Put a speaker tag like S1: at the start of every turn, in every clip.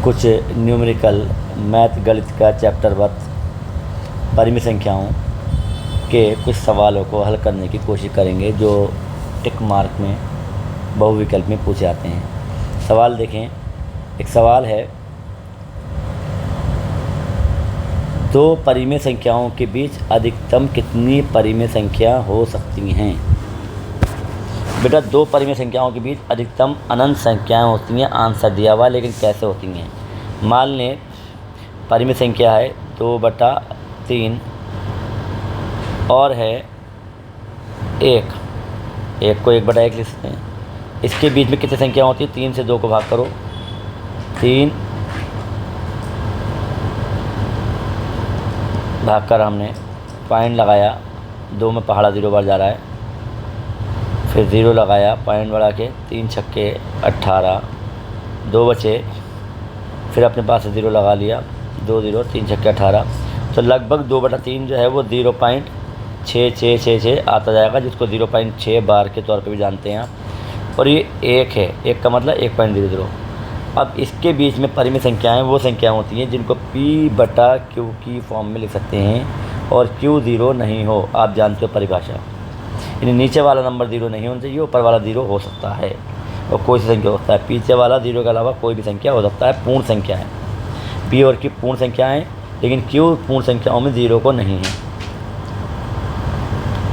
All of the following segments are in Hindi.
S1: कुछ न्यूमेरिकल मैथ गणित का चैप्टर वर्क परिमित संख्याओं के कुछ सवालों को हल करने की कोशिश करेंगे जो टिक मार्क में बहुविकल्प में पूछे जाते हैं। सवाल देखें। एक सवाल है, दो परिमेय संख्याओं के बीच अधिकतम कितनी परिमेय संख्या हो सकती हैं? बेटा, दो परिमेय संख्याओं के बीच अधिकतम अनंत संख्याएं होती हैं। आंसर दिया हुआ, लेकिन कैसे होती हैं? मान लें परिमेय संख्या है 2/3 और है 1 को 1/1 लिख सकते हैं। इसके बीच में कितनी संख्या होती है? 3 से 2 को भाग करो, 3 भाग कर हमने पॉइंट लगाया, 2 में पहाड़ा 0 बार जा रहा है, फिर 0 लगाया, पॉइंट बढ़ा के 3 छक्के 18, 2 बचे, फिर अपने पास से 0 लगा लिया, 2 0 3 छक्के 18, तो लगभग 2/3 जो है वो 0.6666 आता जाएगा, जिसको 0.6 बार के तौर पे भी जानते हैं आप। और ये 1 है, 1 का मतलब 1.00। अब इसके बीच में परिमेय संख्याएं वो संख्याएं होती हैं जिनको P/Q की फॉर्म में लिख सकते हैं और Q 0 नहीं हो। आप जानते हो परिभाषा, यानी नीचे वाला नंबर 0 नहीं होना चाहिए, ऊपर वाला 0 हो सकता है और कोई सी संख्या हो सकता है। पीछे वाला 0 के अलावा कोई भी संख्या हो सकता है। पूर्ण संख्या है, P और Q पूर्ण संख्या है, लेकिन Q पूर्ण संख्याओं में 0 को नहीं है।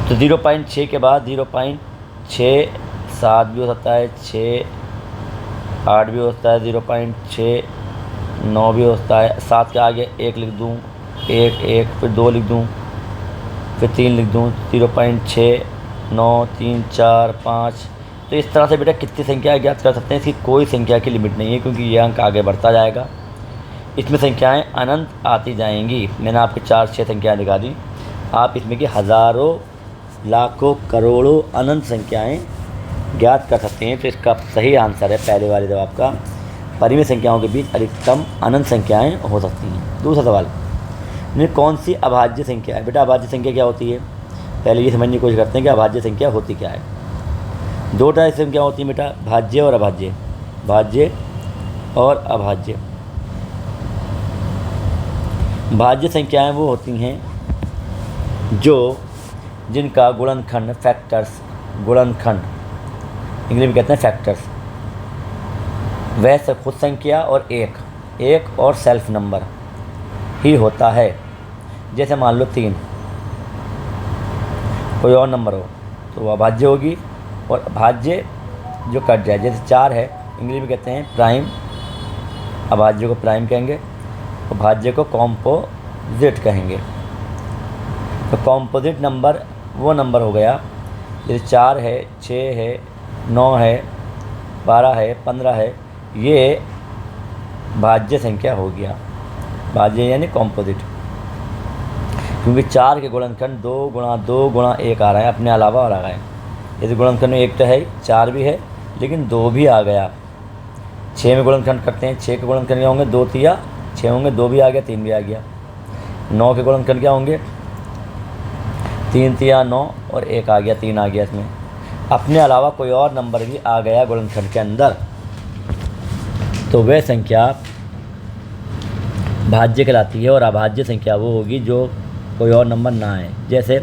S1: तो 0.6 के बाद 0.67 भी हो सकता है, 6-8 भी हो सकता है, 0.69 भी हो सकता है। 7 के आगे 1 लिख दूँ, 1 फिर 2 लिख दूँ, फिर 3 लिख दूँ, 0.6 9 3 4 5। तो इस तरह से बेटा कितनी संख्या ज्ञात कर सकते हैं? इसकी कोई संख्या की लिमिट नहीं है, क्योंकि यह अंक आगे बढ़ता जाएगा। इसमें संख्याएं अनंत आती जाएंगी। मैंने आपको 4-6 संख्याएं दिखा दी। आप इसमें की हज़ारों, लाखों, करोड़ों अनंत संख्याएं ज्ञात कर सकते हैं। तो इसका सही आंसर है पहले वाले जवाब का, परिमेय संख्याओं के बीच अधिकतम अनंत संख्याएँ हो सकती हैं। दूसरा सवाल, कौन सी अभाज्य संख्या है? बेटा, अभाज्य संख्या क्या होती है? पहले ये समझने की कोशिश करते हैं कि अभाज्य संख्या होती क्या है। 2 तरह की संख्या होती है बेटा, भाज्य और अभाज्य। भाज्य और अभाज्य। भाज्य संख्याएं वो होती हैं जिनका गुणनखंड, फैक्टर्स, गुणनखंड इंग्लिश में कहते हैं फैक्टर्स, वह खुद संख्या और एक और सेल्फ नंबर ही होता है। जैसे मान लो 3, कोई और नंबर हो तो वह अभाज्य होगी। और भाज्य जो कट जाए, जैसे 4 है, इंग्लिश में कहते हैं प्राइम, अभाज्य को प्राइम कहेंगे और भाज्य को कॉम्पोजिट कहेंगे। तो कॉम्पोजिट नंबर वो नंबर हो गया जैसे 4 है, 6 है, 9 है, 12 है, 15 है, ये भाज्य संख्या हो गया। भाज्य यानी कॉम्पोजिट, क्योंकि 4 के गुणनखंड 2 गुणा 2 गुणा 1 आ रहा है, अपने अलावा और आ रहा है। जैसे गुणनखंड में 1 तो है, 4 भी है, लेकिन 2 भी आ गया। 6 में गुणनखंड करते हैं, 6 के गुणनखंड क्या होंगे? 2 3 6 होंगे, 2 भी आ गया, 3 भी आ गया। 9 के गुणनखंड क्या होंगे? 3 3 9 और 1 आ गया, 3 आ गया। इसमें अपने अलावा कोई और नंबर भी आ गया गुणनखंड के अंदर, तो वह संख्या भाज्य कहलाती है। और अभाज्य संख्या वो होगी जो कोई और नंबर ना आए। जैसे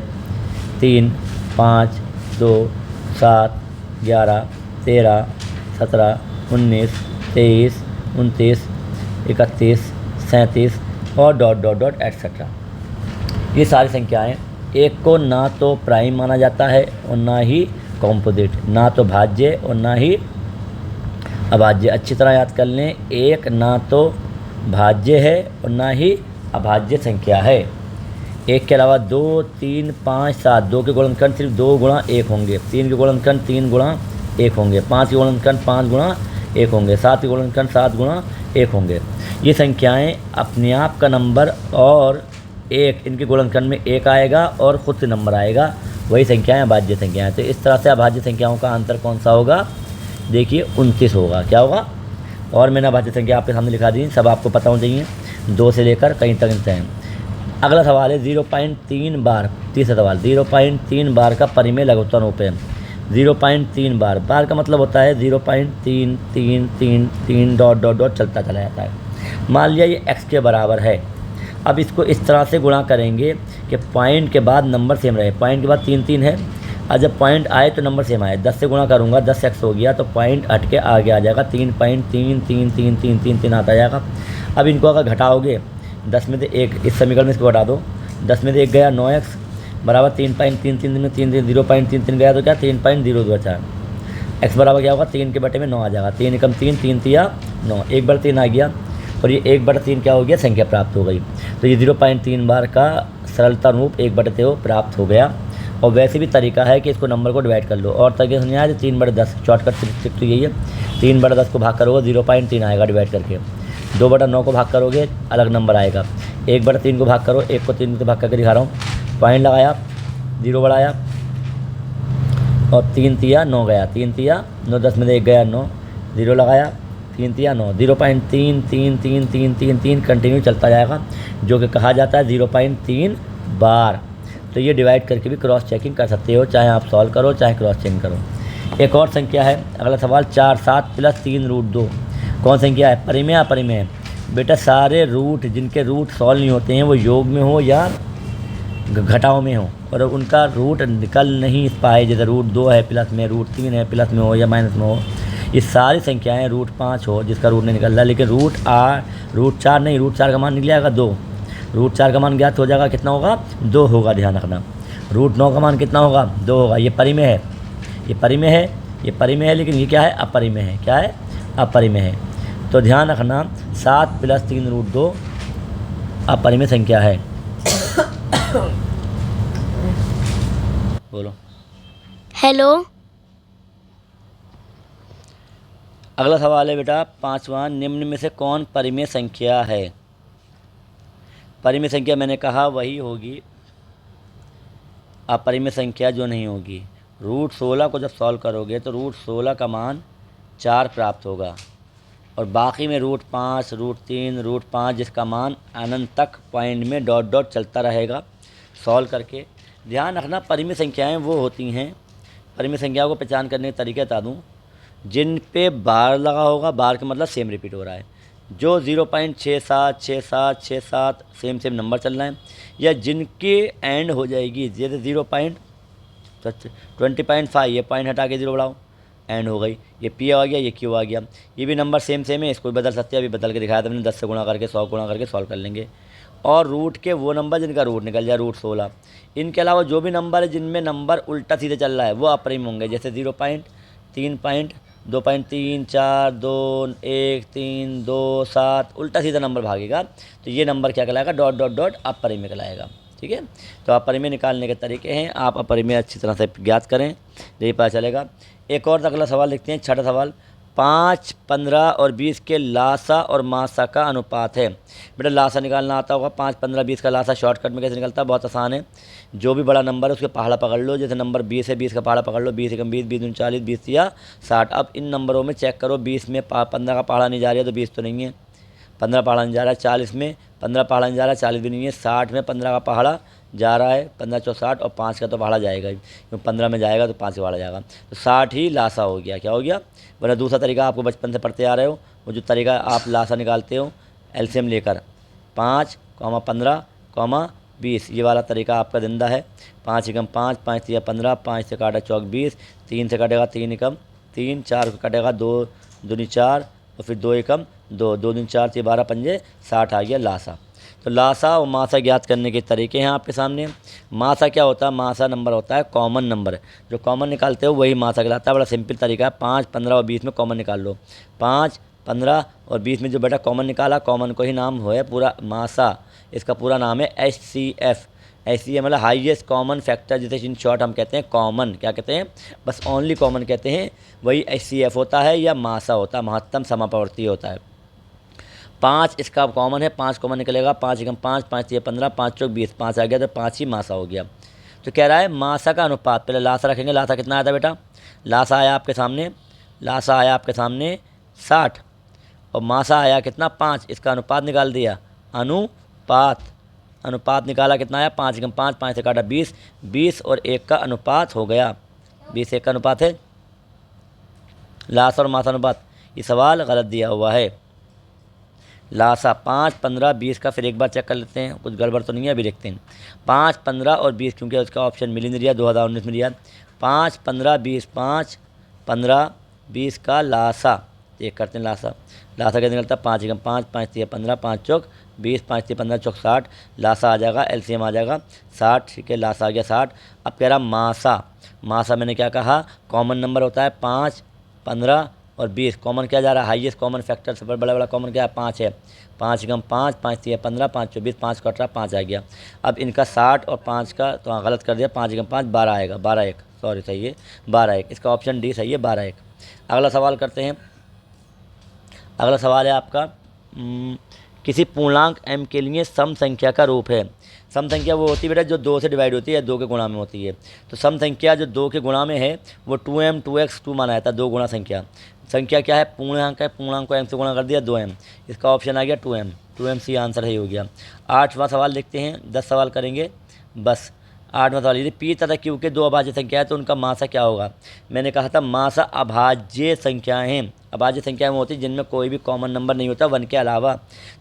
S1: 3 5 2 7 11 13 17 19 23 29 31 37 और ... एटसेट्रा। ये सारी संख्याएं एक को ना तो प्राइम माना जाता है और ना ही कॉम्पोजिट, ना तो भाज्य और ना ही अभाज्य। अच्छी तरह याद कर लें, एक ना तो भाज्य है और ना ही अभाज्य संख्या है। एक के अलावा 2 3 5 7, 2 के गुणनखंड सिर्फ 2 गुणा 1 होंगे, 3 के गुणनखंड 3 गुणा 1 होंगे, 5 के गुणनखंड 5 गुणा 1 होंगे, 7 के गुणनखंड 7 गुणा 1 होंगे। ये संख्याएं अपने आप का नंबर और एक, इनके गुणनखंड में 1 आएगा और खुद से नंबर आएगा, वही संख्याएं अभाज्य संख्याएं। तो इस तरह से अभाज्य संख्याओं का आंसर कौन सा होगा? देखिए 29 होगा। क्या होगा? और मैंने अभाज्य संख्या आपके सामने लिखा दी, सब आपको पता होना चाहिए, 2 से लेकर कहीं तक हैं। अगला सवाल है 0.3 बार। तीसरा सवाल, 0.3 बार का परिमेय लघुत्तम रूप है। 0.3 बार का मतलब होता है 0.333 डॉट डॉट डॉट चलता चला जाता है। मान लिया ये x के बराबर है। अब इसको इस तरह से गुणा करेंगे कि पॉइंट के बाद नंबर सेम रहे। पॉइंट के बाद 3 3 है, और जब पॉइंट आए तो नंबर सेम आए। 10 से गुणा करूँगा, 10x हो गया तो पॉइंट हट के आगे आ जाएगा 3.33333 आता जाएगा। अब इनको अगर घटाओगे 10 में से 1, इस समीकरण में इसको घटा दो, 10 में से 1 गया 9x बराबर 3.33 में 3 0.33 गया तो क्या 3.024। x बराबर क्या होगा 3 के बटे में 9 आ जाएगा। 3 एकम 3, 3 तिया 9, 1/3 आ गया और ये 1/3 क्या हो गया, संख्या प्राप्त हो गई। तो ये 0.3 बार का सरलता रूप 1/3 प्राप्त हो गया। और वैसे भी तरीका है कि इसको नंबर को डिवाइड कर लो, और तरीके समझ आया। 3/10 शॉर्टकट ट्रिक तो यही है। 3/10 को भाग करोगे 0.3 आएगा डिवाइड करके। 2/9 को भाग करोगे अलग नंबर आएगा। 1/3 को भाग करो, 1 को 3 से भाग करके दिखा रहा हूँ। पॉइंट लगाया, 0 बढ़ाया और 3 तिया 9 गया, 3 तिया 9, 10 में से 1 गया 9, 0 लगाया, 3 तिया 9, 0.33333 कंटिन्यू चलता जाएगा, जो कि कहा जाता है 0.3 बार। तो ये डिवाइड करके भी क्रॉस चेकिंग कर सकते हो, चाहे आप सॉल्व करो चाहे क्रॉस चेकिंग करो। एक और संख्या है, अगला सवाल 4 7 + 3√2 कौन संख्या है, परिमेय अपरिमेय। बेटा सारे रूट जिनके रूट सॉल्व नहीं होते हैं वो योग में हो या घटाओ में हो, और उनका रूट निकल नहीं पाए, जैसे √2 है प्लस में, √3 है प्लस में हो या माइनस में हो, ये सारी संख्याएं √5 हो जिसका रूट नहीं निकल रहा। लेकिन √4 नहीं, √4 का मान निकल जाएगा 2, √4 का मान ज्ञात हो जाएगा, कितना होगा 2 होगा, ध्यान रखना। √9 का मान कितना होगा 2 होगा। ये परिमेय है, ये परिमेय है, ये परिमेय है, लेकिन ये क्या है अपरिमेय है। क्या है अपरिमेय है। तो ध्यान रखना 7 + 3√2 अपरिमेय संख्या है। बोलो
S2: हेलो।
S1: अगला सवाल है बेटा 5वां, निम्न में से कौन परिमेय संख्या है। परिमेय संख्या मैंने कहा वही होगी अपरिमेय संख्या जो नहीं होगी। √16 को जब सॉल्व करोगे तो √16 का मान 4 प्राप्त होगा, और बाकी में √5 √3 √5 जिसका मान अनंत तक पॉइंट में डॉट डॉट चलता रहेगा सॉल्व करके। ध्यान रखना परिमेय संख्याएं वो होती हैं, परिमेय संख्याओं को पहचान करने के तरीके बता दूँ, जिन पे बार लगा होगा, बार का मतलब सेम रिपीट हो रहा है, जो 0.67 67 67 सेम नंबर चल रहे हैं, या जिनके एंड हो जाएगी, जैसे 20.5 ये पॉइंट हटा के 0 बढ़ाओ, एंड हो गई, ये पी आ गया, ये क्यू आ गया। ये भी नंबर सेम है, इसको भी बदल सकते हैं, अभी बदल के दिखाया था मैंने, 10 से गुणा करके 100 गुणा करके सॉल्व कर लेंगे। और रूट के वो नंबर जिनका रूट निकल जाए, √16। इनके अलावा जो भी नंबर है जिनमें नंबर उल्टा सीधे चल रहा है वो अपरिमेय होंगे, जैसे 0.3 2.3 4 2 1 3 2 7 उल्टा सीधा नंबर भागेगा, तो ये नंबर क्या कहलाएगा डॉट डॉट डॉट अपरिमेय कहलाएगा। ठीक है, तो अपरिमेय निकालने के तरीके हैं, आप अपरिमेय अच्छी तरह से ज्ञात करें, यही पता चलेगा। एक और अगला सवाल देखते हैं, 6वां सवाल, 5 15 और 20 के लासा और मासा का अनुपात है। बेटा लासा निकालना आता होगा, 5 15 20 का लासा शॉर्टकट में कैसे निकलता है, बहुत आसान है। जो भी बड़ा नंबर है उसके पहाड़ा पकड़ लो, जैसे नंबर 20 है 20 का पहाड़ा पकड़ लो, 20 एकम 20 20 दूनी 40 20 या 60। अब इन नंबरों में चेक करो, 20 में 15 का पहाड़ा नहीं जा रहा है तो 20 तो नहीं है, 15 पहाड़ा नहीं जा रहा है, 40 में 15 पहाड़ा नहीं जा रहा है, 40 भी नहीं है, 60 में 15 का पहाड़ा जा रहा है, 15 4 60, और 5 का तो पहाड़ा जाएगा ही, क्योंकि 15 में जाएगा तो 5 का पहाड़ा जाएगा, तो 60 ही लासा हो गया। क्या हो गया, वरना दूसरा तरीका आपको बचपन से पढ़ते आ रहे हो, वो जो तरीका आप लासा निकालते हो एलसीएम लेकर, 5 15 20, ये वाला तरीका आपका जिंदा है। 5 एकम 5 5 तिया 15, 5 से काटा चौक 20, 3 से कटेगा 3 एकम 3, 4 को कटेगा 2 दूनी 4, और फिर 2 एकम 2 2 दूनी 4 से 12 पंजे 60 आ गया लासा। तो लासा और मासा ज्ञात करने के तरीके हैं आपके सामने। मासा क्या होता है, मासा नंबर होता है कॉमन नंबर, जो कॉमन निकालते हो वही मासा कहलाता है। बड़ा सिंपल तरीका है, 5 15 और 20 में कॉमन निकाल लो, 5 15 और 20 में जो बेटा कॉमन निकाला, कॉमन को ही नाम हो है पूरा मासा, इसका पूरा नाम है HCF। HCF मतलब हाईएस्ट कॉमन फैक्टर, जिसे इन शॉर्ट हम कहते हैं कॉमन, क्या कहते हैं, बस ओनली कॉमन कहते हैं, वही HCF होता है या मासा होता है, महत्तम समापवर्ती होता है। 5 इसका कॉमन है, 5 कॉमन निकलेगा, 5 एकम 5 5 तिया 15, 5 चौक 20, 5 आ गया तो 5 ही मासा हो गया। तो कह रहा है मासा का अनुपात, पहले लासा रखेंगे, लासा कितना आया था बेटा, लासा आया आपके सामने, लासा आया आपके सामने 60, और मासा आया कितना 5, इसका अनुपात निकाल दिया, अनुपात निकाला, कितना आया 5 एकम 5 5 से काटा 20, 20 और 1 का अनुपात हो गया, 20 1 का अनुपात है, लासा और मासा अनुपात। ये सवाल गलत दिया हुआ है, लासा 5, 15, 20 का फिर एक बार चेक कर लेते हैं, कुछ गड़बड़ तो नहीं है, अभी देखते हैं। 5, 15 और 20, क्योंकि उसका ऑप्शन मिल ही नहीं रहा 2019 में दिया। 5, 15, 20, 5, 15, 20 का लासा चेक करते हैं। लासा कैसे निकलता है? 5 एकम 5, 5 3 15, 5 चौक 20, 5 3 15 चौक 60। लासा आ जाएगा, एलसीएम आ जाएगा 60। ठीक है, लासा आ गया 60। अब कह रहा मासा मैंने क्या कहा, कॉमन नंबर होता है 5, 15 और 20। कॉमन क्या जा रहा है? हाईएस्ट कॉमन फैक्टर सबसे बड़ा कॉमन क्या है? 5 है। 5 एकम 5, 5 3 15, 5 24, 5 का 18, 5 आ गया। अब इनका 60 और 5 का तो हाँ गलत कर दिया, 5 एकम 5 12 आएगा, 12 1, सॉरी सही है 12 1, इसका ऑप्शन डी सही है 12 1। अगला सवाल करते हैं। अगला सवाल है आपका किसी पूर्णांक m के लिए सम संख्या का रूप है। सम संख्या वो होती है बेटा जो 2 से डिवाइड होती है, 2 के गुणा में होती है। तो सम संख्या जो 2 के गुणा में है वो 2m 2x 2 माना जाता है, 2 गुणा संख्या। संख्या क्या है? पूर्णांक है, पूर्णांक को m से गुणा कर दिया 2m, इसका ऑप्शन आ गया 2m सी आंसर सही हो गया। 8वां सवाल देखते हैं, 10 सवाल करेंगे बस। 8वां सवाल, यदि पी तथा क्यू के दो अभाज्य संख्या है तो उनका मासा क्या होगा? मैंने कहा था मासा अभाज्य संख्याएं हैं। अभाज्य संख्याएं होती हैं जिनमें कोई भी कॉमन नंबर नहीं होता 1 के अलावा।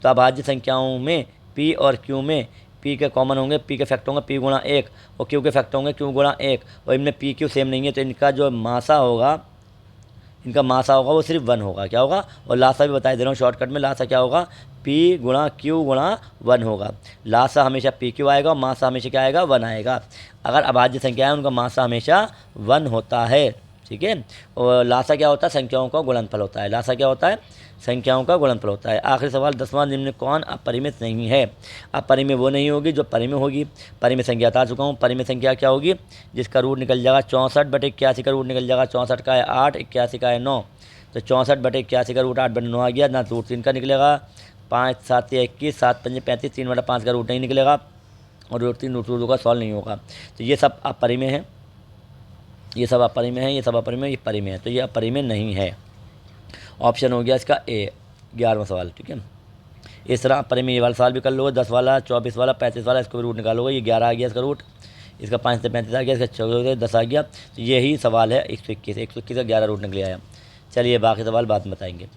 S1: तो अभाज्य संख्याओं में पी और क्यू में पी के कॉमन होंगे, पी के फैक्टर होंगे पी गुणा 1 और क्यू के फैक्टर होंगे क्यू गुणा 1, और इनमें पी क्यू सेम नहीं है तो इनका जो मासा होगा वो सिर्फ 1 होगा। क्या होगा? और लासा भी बता दे रहा हूँ शॉर्टकट में, लासा क्या होगा? पी गुणा क्यू गुणा 1 होगा। लासा हमेशा पी क्यू आएगा और मासा हमेशा क्या आएगा? 1 आएगा। अगर अभाज्य संख्या है उनका मासा हमेशा 1 होता है। ठीक है, और लासा क्या होता है? संख्याओं का गुणनफल होता है। लासा क्या होता है? संख्याओं का गुणनफल होता है। आखिरी सवाल 10वां, निम्न कौन अपरिमित नहीं है? अपरिमेय वो नहीं होगी जो परिमेय होगी। परिमेय संख्या बता चुका हूँ। परिमेय संख्या क्या होगी? जिसका रूट निकल जाएगा 64/81 का रूट निकल जाएगा। 64 का है 8, 81 का है 9, तो 64/81 का रूट 8/9 आ गया ना। रूट 3 का निकलेगा 5 7 21, 7 5 35, 3/5 का रूट नहीं निकलेगा और रूट 3 रूट 2 का सॉल्व नहीं होगा। तो ये सब अपरिमेय है, ये सब अपरिमेय है, ये सब अपरिमेय, ये परिमेय है, तो ये अपरिमेय नहीं है। ऑप्शन हो गया इसका ए 11वां सवाल। ठीक है, इस तरह अपरिमेय ये वाला सवाल भी कर लोगे, 10 वाला, 24 वाला, 35 वाला, इसको भी रूट निकालोगे। ये 11 आ गया इसका रूट, इसका 5 से 35 आ गया, इसका 14 से 10 आ गया। तो यही सवाल है 121 का 11 रूट निकले आया। चलिए बाकी सवाल बाद में बताएंगे।